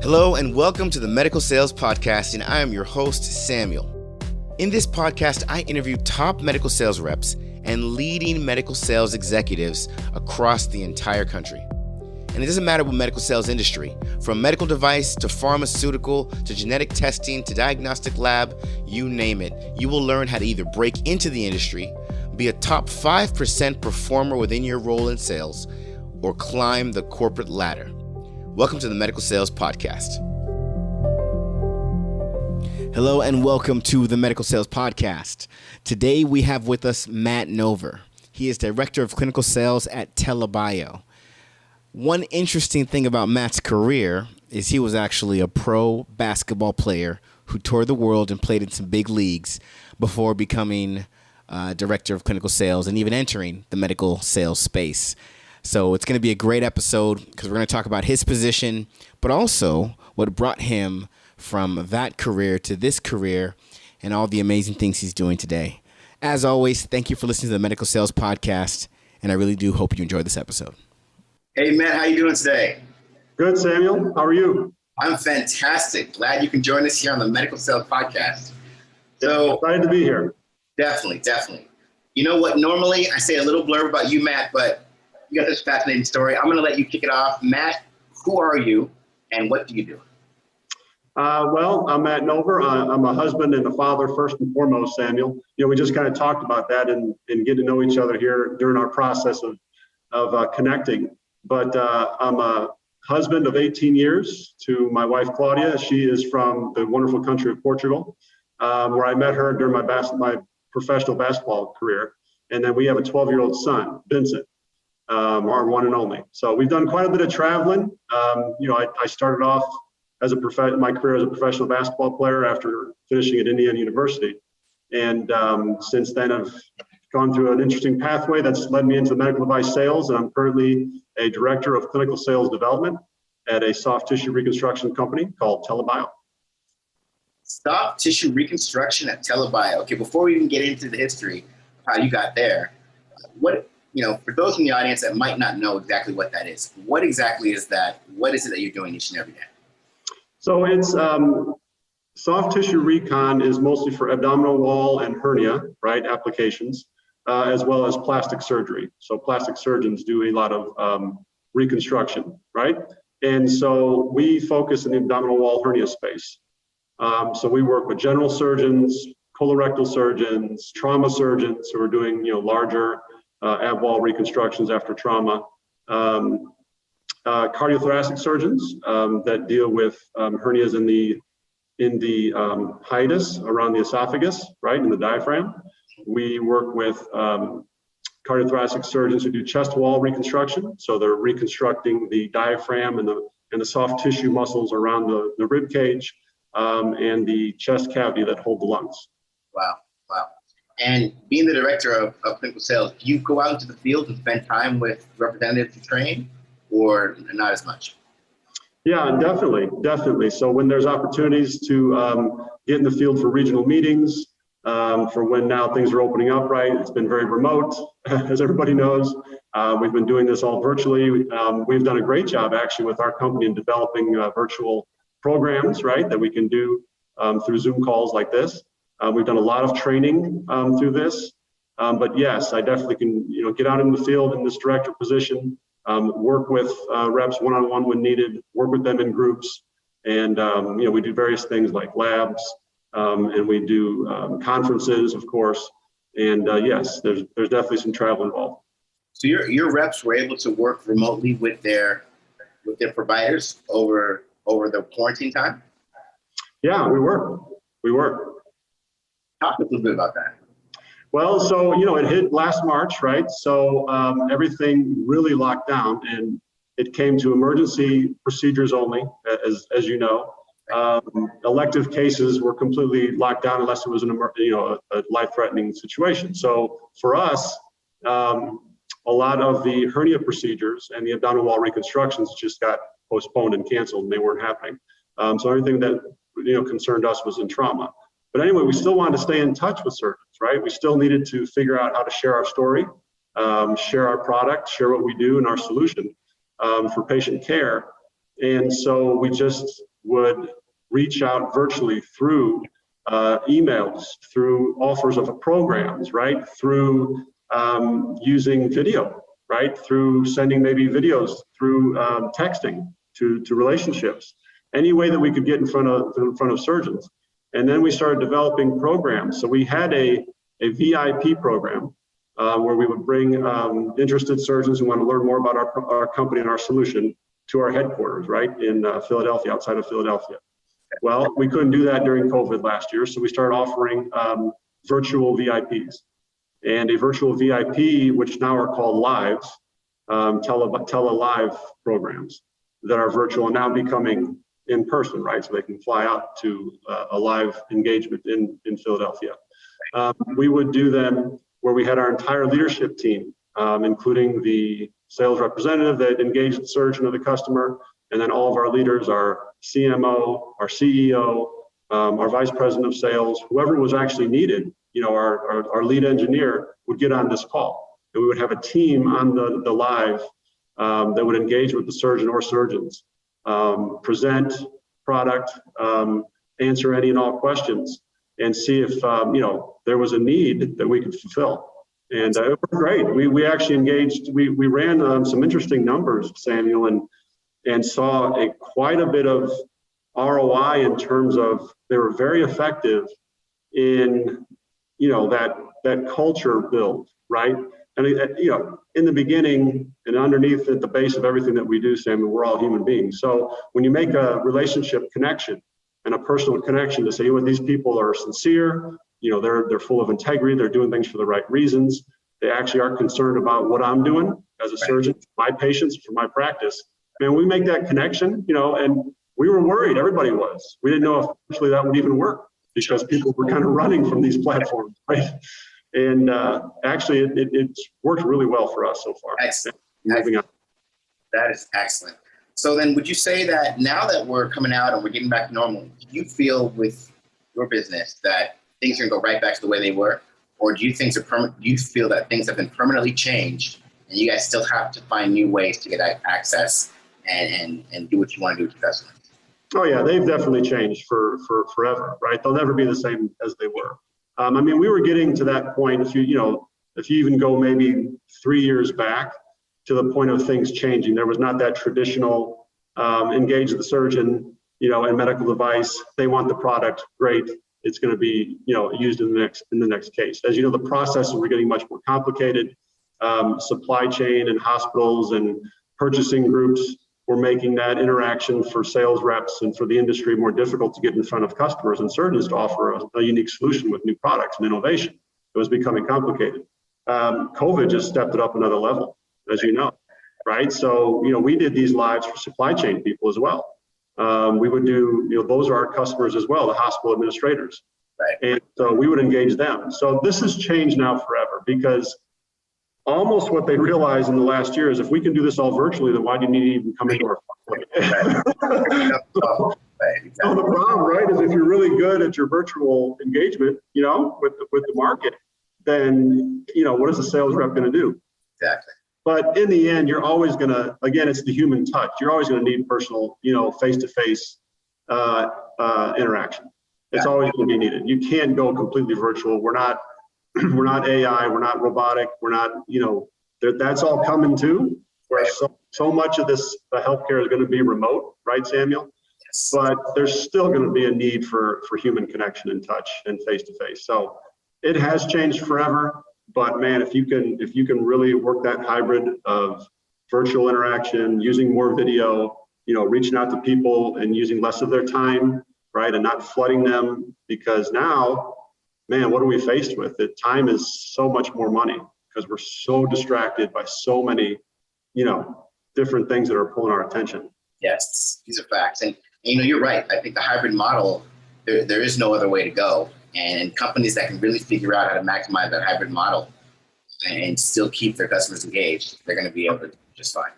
Hello and welcome to the Medical Sales Podcast, and I am your host, Samuel. In this podcast, I interview top medical sales reps and leading medical sales executives across the entire country. And it doesn't matter what medical sales industry, from medical device to pharmaceutical to genetic testing to diagnostic lab, you name it, you will learn how to either break into the industry, be a top 5% performer within your role in sales, or climb the corporate ladder. Welcome to the Medical Sales Podcast. Hello and welcome to the Medical Sales Podcast. Today we have with us Matt Nover. He is Director of Clinical Sales at TELA Bio. One interesting thing about Matt's career is he was actually a pro basketball player who toured the world and played in some big leagues before becoming Director of Clinical Sales and even entering the medical sales space. So it's going to be a great episode because we're going to talk about his position, but also what brought him from that career to this career and all the amazing things he's doing today. As always, thank you for listening to the Medical Sales Podcast, and I really do hope you enjoy this episode. Hey, Matt, how you doing today? Good, Samuel. How are you? I'm fantastic. Glad you can join us here on the Medical Sales Podcast. So Excited to be here. Definitely. You know what? Normally I say a little blurb about you, Matt, but you got this fascinating story. I'm going to let you kick it off. Matt, who are you and what do you do? Well, I'm Matt Nover. I'm a husband and a father first and foremost, Samuel. You know, we just kind of talked about that and getting to know each other here during our process of connecting. But I'm a husband of 18 years to my wife, Claudia. She is from the wonderful country of Portugal, where I met her during my professional basketball career. And then we have a 12-year-old son, Vincent. Our one and only. So we've done quite a bit of traveling. I started off my career as a professional basketball player after finishing at Indiana University. And since then I've gone through an interesting pathway that's led me into medical device sales. And I'm currently a director of clinical sales development at a soft tissue reconstruction company called TELA Bio. Soft tissue reconstruction at TELA Bio. Okay, before we even get into the history of how you got there, for those in the audience that might not know exactly what that is, what exactly is that? What is it that you're doing each and every day? So it's soft tissue recon is mostly for abdominal wall and hernia, right, applications, as well as plastic surgery. So plastic surgeons do a lot of reconstruction, right? And so we focus in the abdominal wall hernia space. So we work with general surgeons, colorectal surgeons, trauma surgeons who are doing, larger ab wall reconstructions after trauma, cardiothoracic surgeons that deal with hernias in the hiatus around the esophagus, right, in the diaphragm. We work with cardiothoracic surgeons who do chest wall reconstruction, so they're reconstructing the diaphragm and the soft tissue muscles around the rib cage and the chest cavity that hold the lungs. Wow. And being the director of clinical sales, do you go out into the field and spend time with representatives to train, or not as much? Yeah, definitely. So when there's opportunities to get in the field for regional meetings, for when now things are opening up, right? It's been very remote, as everybody knows. We've been doing this all virtually. We've done a great job actually with our company in developing virtual programs, right, that we can do through Zoom calls like this. We've done a lot of training through this, but yes, I definitely can, get out in the field in this director position, work with reps one-on-one when needed, work with them in groups, and we do various things like labs, and we do conferences, of course, and yes, there's definitely some travel involved. So your reps were able to work remotely with their providers over the quarantine time? Yeah, we were. Talk a little bit about that. Well, so, it hit last March, right? So everything really locked down and it came to emergency procedures only, as you know. Elective cases were completely locked down unless it was a life-threatening situation. So for us, a lot of the hernia procedures and the abdominal wall reconstructions just got postponed and canceled and they weren't happening. So everything that, concerned us was in trauma. But anyway, we still wanted to stay in touch with surgeons, right? We still needed to figure out how to share our story, share our product, share what we do and our solution for patient care. And so we just would reach out virtually through emails, through offers of programs, right? Through using video, right? Through sending maybe videos, through texting to relationships, any way that we could get in front of surgeons. And then we started developing programs. So we had a VIP program where we would bring interested surgeons who want to learn more about our company and our solution to our headquarters, right, in Philadelphia, outside of Philadelphia. Well, we couldn't do that during COVID last year, so we started offering virtual VIPs. And a virtual VIP, which now are called lives, TELA Live programs that are virtual and now becoming in person, right? So they can fly out to a live engagement in Philadelphia. We would do them where we had our entire leadership team, including the sales representative that engaged the surgeon or the customer, and then all of our leaders, our CMO, our CEO, our vice president of sales, whoever was actually needed, our lead engineer would get on this call. And we would have a team on the live that would engage with the surgeon or surgeons, present product, answer any and all questions, and see if there was a need that we could fulfill. And it was great. We actually engaged. We ran some interesting numbers, Samuel, and saw quite a bit of ROI in terms of they were very effective in that culture build, right? And in the beginning and underneath at the base of everything that we do, Samuel, we're all human beings. So when you make a relationship connection and a personal connection to say, these people are sincere, they're full of integrity, they're doing things for the right reasons, they actually are concerned about what I'm doing as a surgeon, my patients, for my practice. And we make that connection, and we were worried, everybody was. We didn't know if actually that would even work because people were kind of running from these platforms, right? And actually, it's worked really well for us so far. Excellent. Moving on. That is excellent. So then would you say that now that we're coming out and we're getting back to normal, do you feel with your business that things are going to go right back to the way they were? Or do you feel that things have been permanently changed and you guys still have to find new ways to get access and do what you want to do with your customers? Oh yeah, they've definitely changed for forever, right? They'll never be the same as they were. We were getting to that point, if you even go maybe 3 years back to the point of things changing, there was not that traditional engage the surgeon, and medical device. They want the product, great. It's going to be, used in the next case. As you know, the processes were getting much more complicated. Supply chain and hospitals and purchasing groups were making that interaction for sales reps and for the industry more difficult to get in front of customers and surgeons to offer a unique solution with new products and innovation. It was becoming complicated. COVID just stepped it up another level, as you know, right? So, we did these lives for supply chain people as well. We would do, those are our customers as well, the hospital administrators. Right. And so we would engage them. So this has changed now forever because almost what they realized in the last year is if we can do this all virtually, then why do you need to even come into our facility? So the problem, right, is if you're really good at your virtual engagement, with the market, then, what is the sales rep going to do? Exactly. But in the end, you're always going to, again, it's the human touch. You're always going to need personal, face-to-face interaction. It's always going to be needed. You can't go completely virtual. We're not AI, we're not robotic, we're not, that's all coming too, where so much of this healthcare is going to be remote, right, Samuel? Yes. But there's still going to be a need for human connection and touch and face-to-face. So it has changed forever. But man, if you can really work that hybrid of virtual interaction, using more video, reaching out to people and using less of their time, right, and not flooding them, because now, man, what are we faced with? That time is so much more money because we're so distracted by so many, different things that are pulling our attention. Yes, these are facts, and you're right. I think the hybrid model, there is no other way to go. And companies that can really figure out how to maximize that hybrid model and still keep their customers engaged, they're going to be able to do just fine.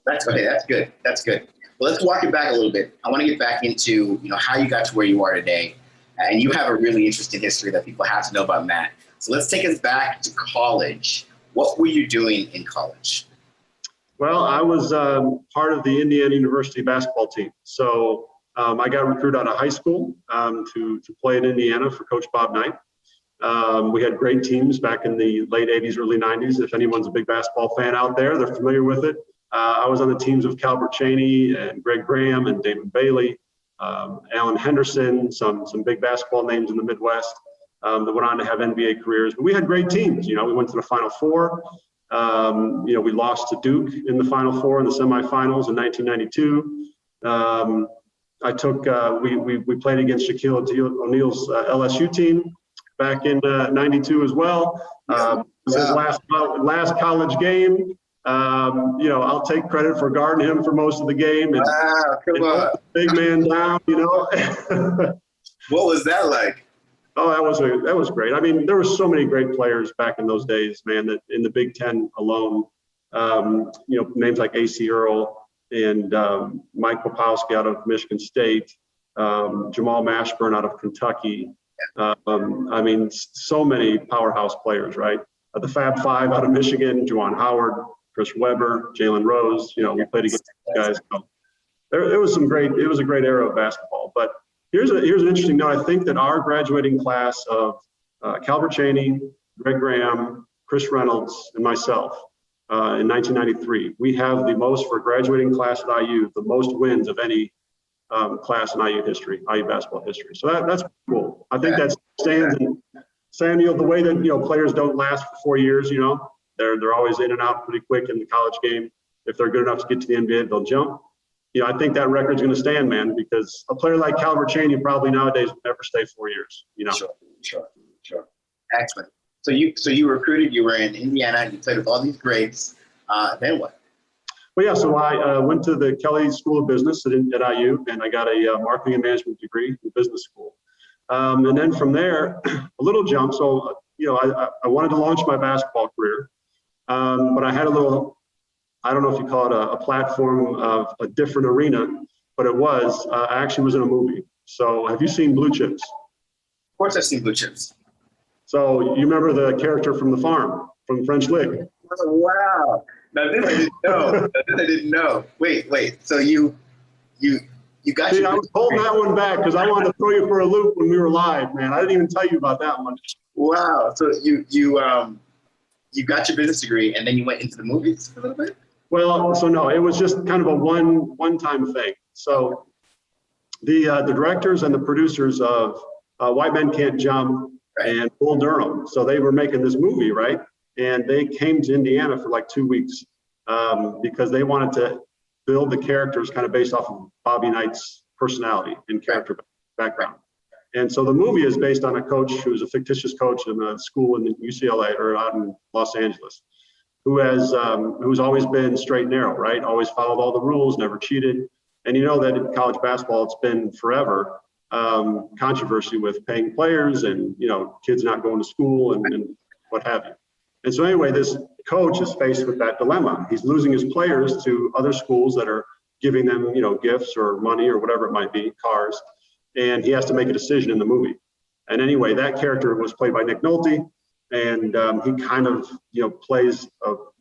That's okay. That's good. That's good. Well, let's walk it back a little bit. I want to get back into how you got to where you are today, and you have a really interesting history that people have to know about Matt. So let's take us back to college. What were you doing in college? Well, I was part of the Indiana University basketball team. So I got recruited out of high school to play in Indiana for Coach Bob Knight. We had great teams back in the late 80s, early 90s. If anyone's a big basketball fan out there, they're familiar with it. I was on the teams of Calbert Cheney and Greg Graham and David Bailey, Alan Henderson, some big basketball names in the Midwest that went on to have NBA careers. But we had great teams. We went to the Final Four. We lost to Duke in the Final Four in the semifinals in 1992. We played against Shaquille O'Neal's LSU team back in 92 as well. His last college game. I'll take credit for guarding him for most of the game. And, come on. Big man down, What was that like? Oh, that was great. I mean, there were so many great players back in those days, man, that in the Big Ten alone, names like A.C. Earl and Mike Popowski out of Michigan State, Jamal Mashburn out of Kentucky. So many powerhouse players, right? The Fab Five out of Michigan, Juwan Howard, Chris Webber, Jalen Rose, we played against these guys. So it was a great era of basketball. But here's an interesting note. I think that our graduating class of Calbert Cheney, Greg Graham, Chris Reynolds, and myself in 1993, we have the most for a graduating class at IU, the most wins of any class in IU history, IU basketball history. So that's cool. I think that stands. And Samuel, the way that players don't last for 4 years, they're always in and out pretty quick in the college game. If they're good enough to get to the NBA, they'll jump. I think that record's going to stand, man, because a player like Calbert Cheney probably nowadays will never stay 4 years. Sure. Excellent. So you were recruited. You were in Indiana. You played with all these greats. Then what? Well, yeah. So I went to the Kelley School of Business at IU, and I got a marketing and management degree in business school. And then from there, a little jump. So I wanted to launch my basketball career, but I had a little. I don't know if you call it a platform of a different arena, but it was. I actually was in a movie. So have you seen Blue Chips? Of course I've seen Blue Chips. So you remember the character from The Farm, from French Lick? Oh, wow. Now this I didn't know. Wait. So you got I was holding that one back because I wanted to throw you for a loop when we were live, man. I didn't even tell you about that one. Wow. So you got your business degree and then you went into the movies for a little bit? Well, so no, it was just kind of a one-time thing. So the directors and the producers of White Men Can't Jump and Bull Durham, so they were making this movie, right? And they came to Indiana for like 2 weeks because they wanted to build the characters kind of based off of Bobby Knight's personality and character background. And so the movie is based on a coach who's a fictitious coach in a school in UCLA or out in Los Angeles, who's always been straight and narrow, right? Always followed all the rules, never cheated. And you know that in college basketball, it's been forever controversy with paying players and kids not going to school and what have you. And so anyway, this coach is faced with that dilemma. He's losing his players to other schools that are giving them gifts or money or whatever it might be, cars, and he has to make a decision in the movie. And anyway, that character was played by Nick Nolte, and he kind of plays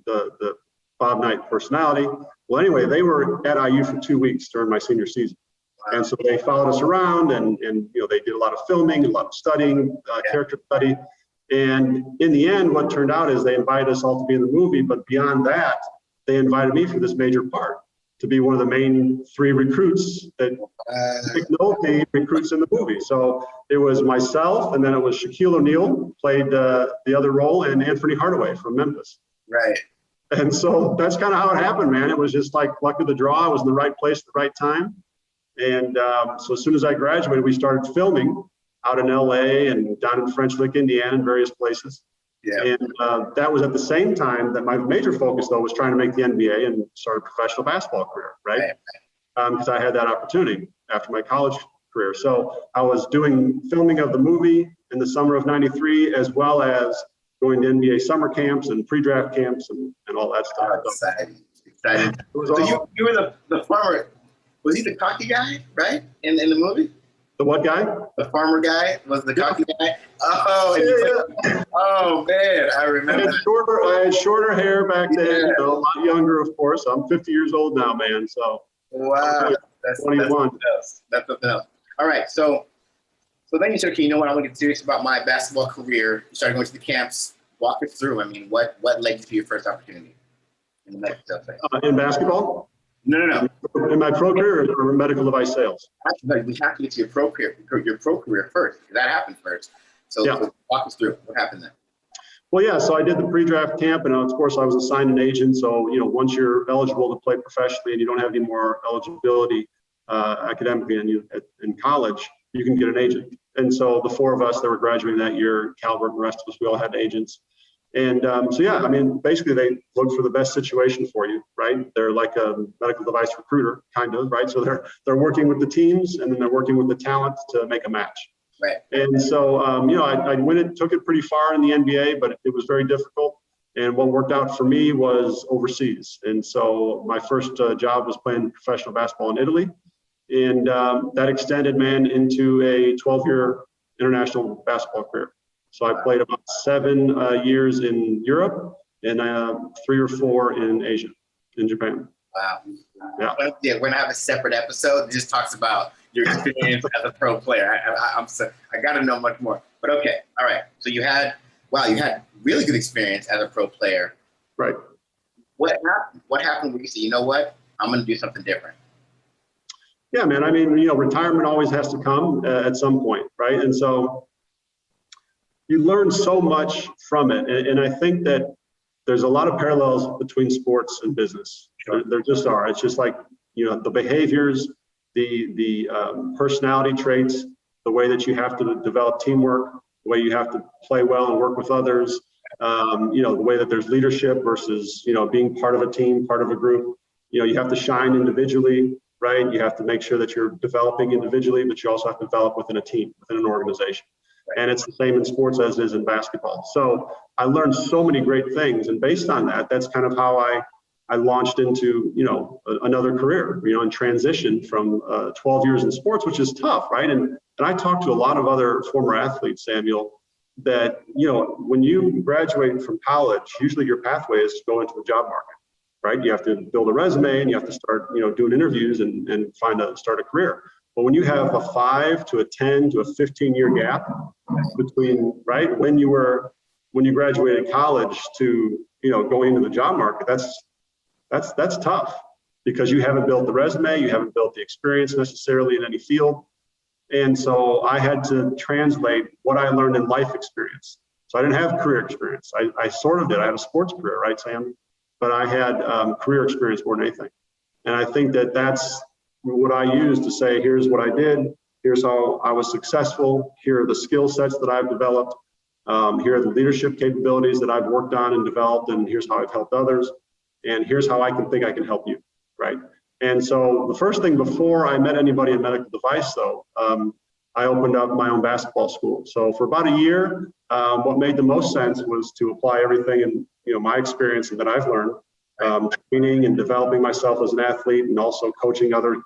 the Bob Knight personality. Well, anyway, they were at IU for 2 weeks during my senior season. And so they followed us around and they did a lot of filming, a lot of studying, character study. And in the end, what turned out is they invited us all to be in the movie. But beyond that, they invited me for this major part to be one of the main 3 recruits that Nick Nolte recruits in the movie. So it was myself, and then it was Shaquille O'Neal played the other role, and Anthony Hardaway from Memphis. Right. And so that's kind of how it happened, man. It was just like luck of the draw. I was in the right place at the right time. And so as soon as I graduated, we started filming out in LA and down in French Lick, Indiana, and various places. Yeah. And that was at the same time that my major focus, though, was trying to make the NBA and start a professional basketball career, right? Because I had that opportunity after my college career. So I was doing filming of the movie in the summer of '93, as well as going to NBA summer camps and pre-draft camps and all that stuff. Exciting. So you were the farmer. Was he the cocky guy, right, in the movie? The what guy? The farmer guy was the cocky guy. Oh, yeah. Oh man, I remember. I had shorter hair back then. A lot younger, of course. I'm 50 years old now, man. So wow. That's 21. something else. That's something else. All right, so then you said, okay, you know what? I want to get serious about my basketball career. You started going to the camps. Walk us through. I mean, what led you to your first opportunity in the medical sales space? In basketball? No. In my pro career or medical device sales? Actually, we have to get to your pro career first. That happened first. So, Yeah. so walk us through what happened then. Well, yeah, so I did the pre-draft camp, and of course I was assigned an agent. So, once you're eligible to play professionally and you don't have any more eligibility academically in college, you can get an agent. And so the four of us that were graduating that year, Calvert and the rest of us, we all had agents. And so, yeah, I mean, basically they look for the best situation for you, right? They're like a medical device recruiter, kind of, right? So they're working with the teams, and then they're working with the talent to make a match. Right. And so, I took it pretty far in the NBA, but it was very difficult. And what worked out for me was overseas. And so my first job was playing professional basketball in Italy. And that extended, into a 12-year international basketball career. So I played about 7 years in Europe and 3 or 4 in Asia, in Japan. Wow. Yeah. Yeah, we're going to have a separate episode that just talks about your experience as a pro player. I got to know much more. But okay, all right. So you had really good experience as a pro player. Right. What happened when you said, you know what, I'm going to do something different? Yeah, man. I mean, retirement always has to come at some point, right? And so you learn so much from it. And I think that there's a lot of parallels between sports and business. There just are. It's just like, the behaviors, the personality traits, the way that you have to develop teamwork, the way you have to play well and work with others, the way that there's leadership versus, being part of a team, part of a group. You have to shine individually, right? You have to make sure that you're developing individually, but you also have to develop within a team, within an organization. And it's the same in sports as it is in basketball. So I learned so many great things. And based on that, that's kind of how I launched into, another career, and transitioned from 12 years in sports, which is tough, right? And I talked to a lot of other former athletes, Samuel, that, when you graduate from college, usually your pathway is to go into the job market, right? You have to build a resume and you have to start, doing interviews and start a career. But when you have a 5 to a 10 to a 15-year gap between, right, when you graduated college to, going into the job market, that's tough because you haven't built the resume, you haven't built the experience necessarily in any field. And so I had to translate what I learned in life experience. So I didn't have career experience. I sort of did. I had a sports career, right, Sam? But I had career experience more than anything. And I think that that's what I used to say, here's what I did, here's how I was successful, here are the skill sets that I've developed, here are the leadership capabilities that I've worked on and developed, and here's how I've helped others, and here's how I think I can help you, right? And so the first thing before I met anybody in medical device, though, I opened up my own basketball school. So for about a year, what made the most sense was to apply everything in my experience and that I've learned, training and developing myself as an athlete, and also coaching others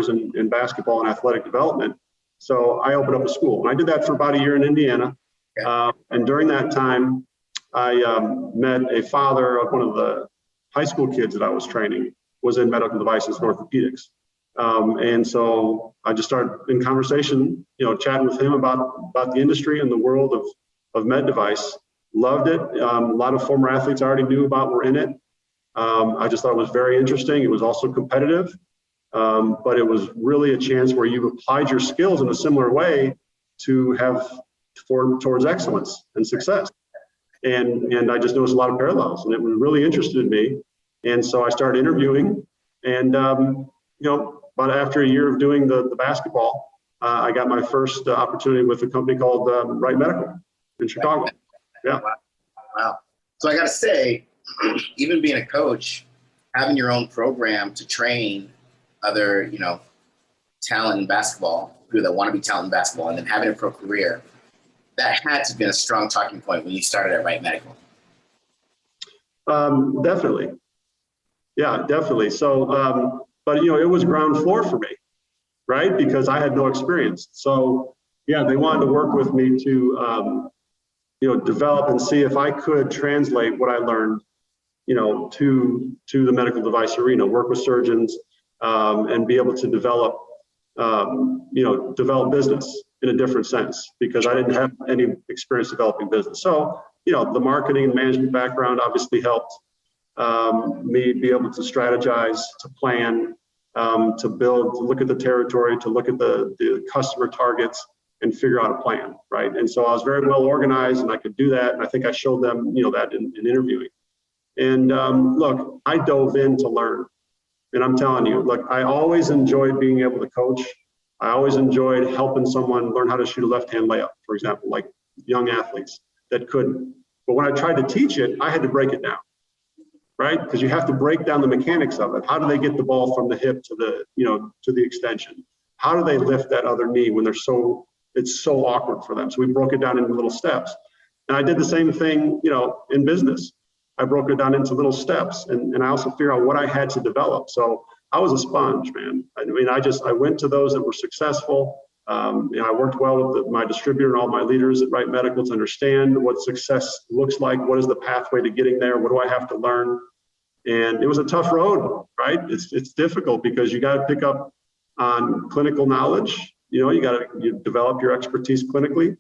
in basketball and athletic development. So I opened up a school, and I did that for about a year in Indiana. And during that time, I met a father of one of the high school kids that I was training, was in medical devices and orthopedics. And so I just started in conversation, chatting with him about the industry and the world of med device. Loved it. A lot of former athletes I already knew about were in it. I just thought it was very interesting. It was also competitive, but it was really a chance where you applied your skills in a similar way to have towards excellence and success. And I just noticed a lot of parallels, and it was really interested in me. And so I started interviewing, and about after a year of doing the basketball, I got my first opportunity with a company called Wright Medical in Chicago. Yeah. Wow. So I got to say, even being a coach, having your own program to train other, talent in basketball, people that want to be talent in basketball, and then having a pro career, that had to have been a strong talking point when you started at Wright Medical. Definitely. Yeah, definitely. So, but it was ground floor for me, right? Because I had no experience. So yeah, they wanted to work with me to, develop and see if I could translate what I learned, to the medical device arena, work with surgeons, and be able to develop, develop business in a different sense, because I didn't have any experience developing business. So, the marketing and management background obviously helped me be able to strategize, to plan, to build, to look at the territory, to look at the customer targets and figure out a plan, right? And so I was very well organized and I could do that. And I think I showed them, that in interviewing. And look, I dove in to learn. And I'm telling you, look, I always enjoyed being able to coach. I always enjoyed helping someone learn how to shoot a left-hand layup, for example, like young athletes that couldn't. But when I tried to teach it, I had to break it down, right? Because you have to break down the mechanics of it. How do they get the ball from the hip to the extension? How do they lift that other knee when it's so awkward for them? So we broke it down into little steps. And I did the same thing, in business. I broke it down into little steps, and I also figured out what I had to develop. So I was a sponge, man. I mean, I went to those that were successful. I worked well with my distributor and all my leaders at Wright Medical to understand what success looks like. What is the pathway to getting there? What do I have to learn? And it was a tough road, right? It's difficult because you got to pick up on clinical knowledge. You develop your expertise clinically.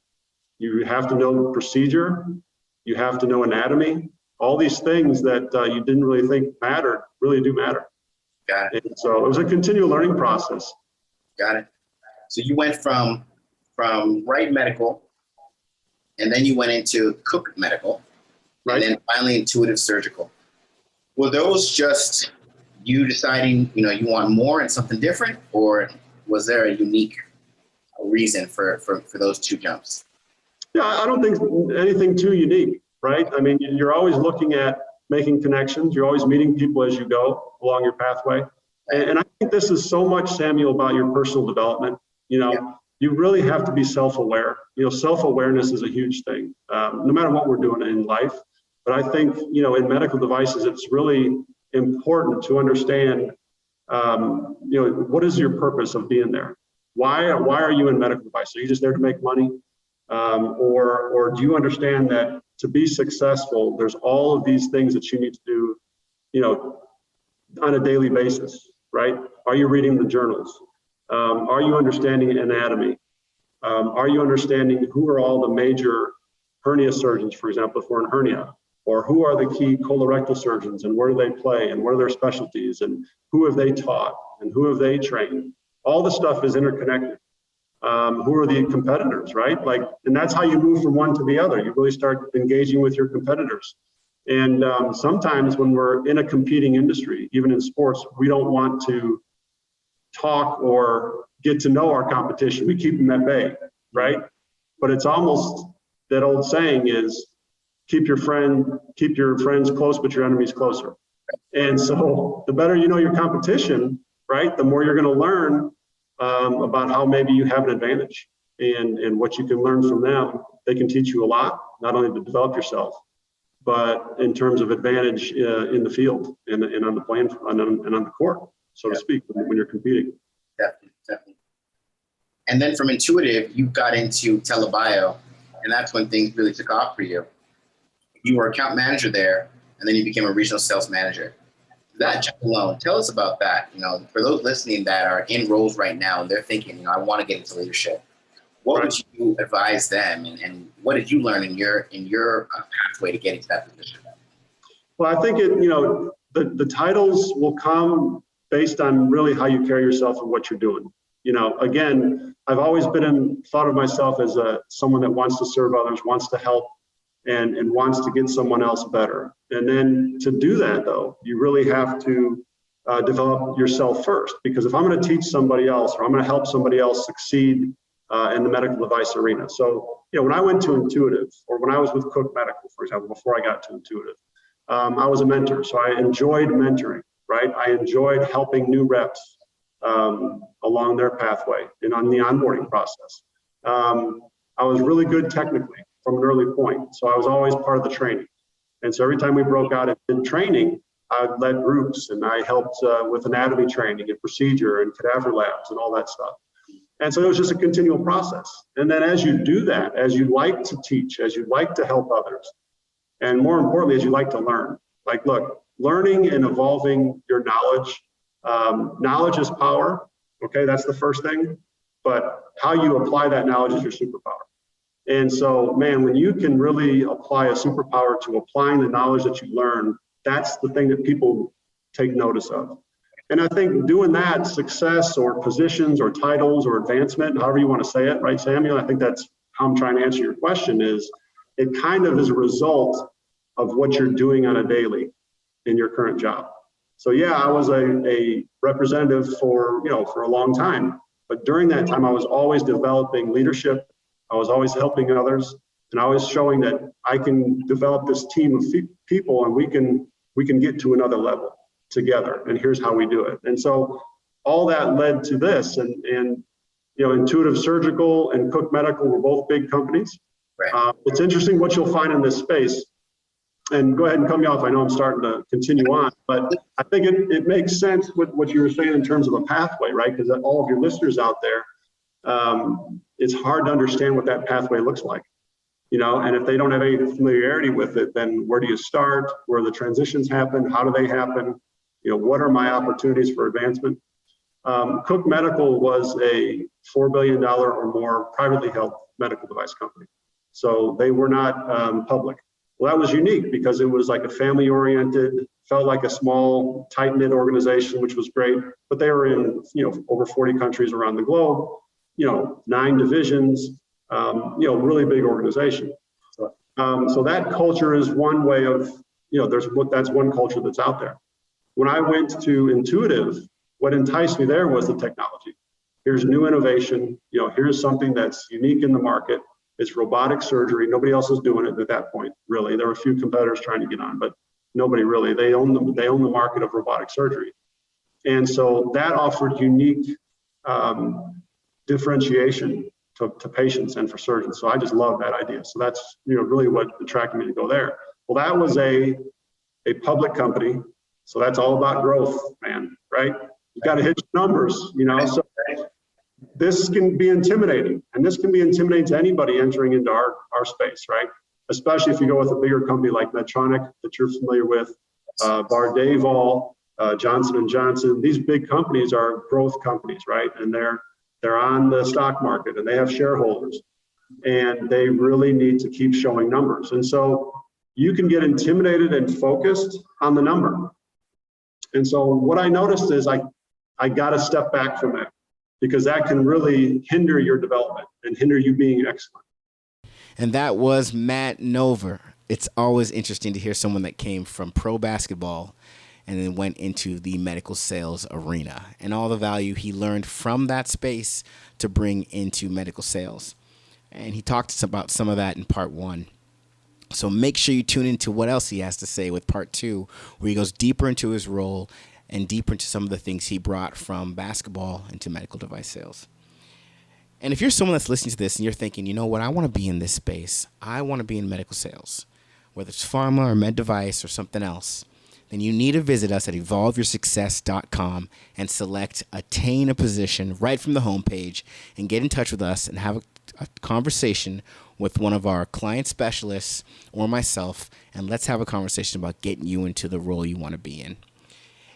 You have to know procedure. You have to know anatomy. All these things that you didn't really think mattered really do matter. Got it. And so it was a continual learning process. Got it. So you went from Wright Medical, and then you went into Cook Medical, right, and then finally Intuitive Surgical. Were those just you deciding, you want more and something different, or was there a unique reason for those two jumps? Yeah, I don't think anything too unique, right? I mean, you're always looking at making connections. You're always meeting people as you go along your pathway. And I think this is so much, Samuel, about your personal development. You really have to be self-aware. Self-awareness is a huge thing, no matter what we're doing in life. But I think, in medical devices, it's really important to understand, what is your purpose of being there? Why are you in medical devices? Are you just there to make money? Or do you understand that to be successful, there's all of these things that you need to do, on a daily basis, right? Are you reading the journals? Are you understanding anatomy? Are you understanding who are all the major hernia surgeons, for example, for a hernia? Or who are the key colorectal surgeons and where do they play and what are their specialties and who have they taught and who have they trained? All the stuff is interconnected. Who are the competitors, right? And that's how you move from one to the other. You really start engaging with your competitors. And sometimes when we're in a competing industry, even in sports, we don't want to talk or get to know our competition. We keep them at bay, right? But it's almost that old saying is, keep your friends close, but your enemies closer. And so the better you know your competition, right, the more you're going to learn about how maybe you have an advantage and what you can learn from them. They can teach you a lot, not only to develop yourself, but in terms of advantage in the field and on the plane and on the court, so to speak, when you're competing. Definitely. And then from Intuitive, you got into TELA Bio, and that's when things really took off for you. You were account manager there, and then you became a regional sales manager. That jump alone, tell us about that. For those listening that are in roles right now and they're thinking, I want to get into leadership. What would you advise them, and what did you learn in your pathway to getting to that position? Well, I think the titles will come based on really how you carry yourself and what you're doing. Again, I've always thought of myself as someone that wants to serve others, wants to help, and wants to get someone else better. And then to do that, though, you really have to develop yourself first. Because if I'm going to teach somebody else or I'm going to help somebody else succeed in the medical device arena. So, when I went to Intuitive, or when I was with Cook Medical, for example, before I got to Intuitive, I was a mentor. So I enjoyed mentoring, right? I enjoyed helping new reps along their pathway and on the onboarding process. I was really good technically from an early point. So I was always part of the training. And so every time we broke out and did training, I led groups and I helped with anatomy training and procedure and cadaver labs and all that stuff. And so it was just a continual process. And then as you do that, as you like to teach, as you like to help others, and more importantly, as you like to learn, look, learning and evolving your knowledge Knowledge is power. Okay, that's the first thing. But how you apply that knowledge is your superpower. And so, man, when you can really apply a superpower to applying the knowledge that you learn, that's the thing that people take notice of. And I think doing that, success or positions or titles or advancement, however you want to say it, right, Samuel? I think that's how I'm trying to answer your question is it kind of is a result of what you're doing on a daily in your current job. So yeah, I was a representative for a long time, but during that time, I was always developing leadership. I was always helping others, and I was showing that I can develop this team of people, and we can get to another level together. And here's how we do it. And so all that led to this. And Intuitive Surgical and Cook Medical were both big companies. Right. It's interesting what you'll find in this space. And go ahead and cut me off. I know I'm starting to continue on, but I think it makes sense with what you were saying in terms of a pathway, right? Because all of your listeners out there, it's hard to understand what that pathway looks like, and if they don't have any familiarity with it, then where do you start? Where the transitions happen? How do they happen? What are my opportunities for advancement? Cook Medical was a $4 billion or more privately held medical device company. So they were not public. Well, that was unique because it was like a family-oriented, felt like a small, tight-knit organization, which was great. But they were in, over 40 countries around the globe, 9 divisions, really big organization. So that culture is one way of, that's one culture that's out there. When I went to Intuitive, what enticed me there was the technology. Here's new innovation. Here's something that's unique in the market. It's robotic surgery. Nobody else is doing it at that point, really. There were a few competitors trying to get on, but nobody really. They own the market of robotic surgery. And so that offered unique differentiation to patients and for surgeons. So I just love that idea. So that's really what attracted me to go there. Well, that was a public company. So that's all about growth, man, right? You got to hit your numbers, So this can be intimidating, and this can be intimidating to anybody entering into our space, right? Especially if you go with a bigger company like Medtronic that you're familiar with, Bardavol, Johnson & Johnson. These big companies are growth companies, right? And they're on the stock market, and they have shareholders, and they really need to keep showing numbers. And so you can get intimidated and focused on the number. And so what I noticed is I got to step back from that, because that can really hinder your development and hinder you being excellent. And that was Matt Nover. It's always interesting to hear someone that came from pro basketball and then went into the medical sales arena and all the value he learned from that space to bring into medical sales. And he talked about some of that in part 1. So make sure you tune into what else he has to say with part 2, where he goes deeper into his role and deeper into some of the things he brought from basketball into medical device sales. And if you're someone that's listening to this and you're thinking, I want to be in this space. I want to be in medical sales, whether it's pharma or med device or something else, then you need to visit us at evolveyoursuccess.com and select Attain a Position right from the homepage and get in touch with us and have a conversation with one of our client specialists or myself, and let's have a conversation about getting you into the role you want to be in.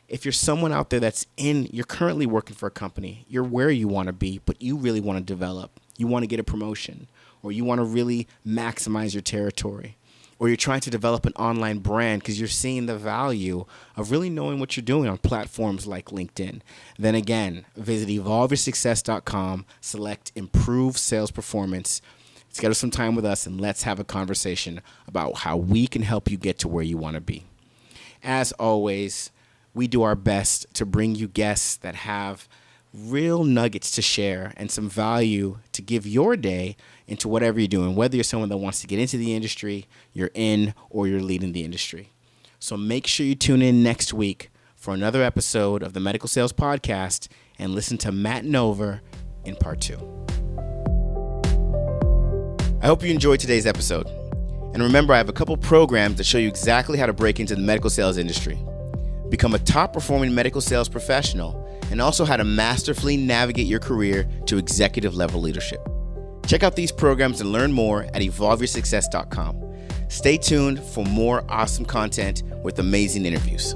If you're someone out there you're currently working for a company, you're where you want to be, but you really want to develop, you want to get a promotion, or you want to really maximize your territory, or you're trying to develop an online brand because you're seeing the value of really knowing what you're doing on platforms like LinkedIn, then again, visit evolveyoursuccess.com, select Improve Sales Performance, schedule some time with us, and let's have a conversation about how we can help you get to where you want to be. As always, we do our best to bring you guests that have real nuggets to share and some value to give your day into whatever you're doing, whether you're someone that wants to get into the industry, you're in, or you're leading the industry. So make sure you tune in next week for another episode of the Medical Sales Podcast and listen to Matt Nover in part 2. I hope you enjoyed today's episode. And remember, I have a couple programs that show you exactly how to break into the medical sales industry, become a top-performing medical sales professional, and also how to masterfully navigate your career to executive level leadership. Check out these programs and learn more at evolveyoursuccess.com. Stay tuned for more awesome content with amazing interviews.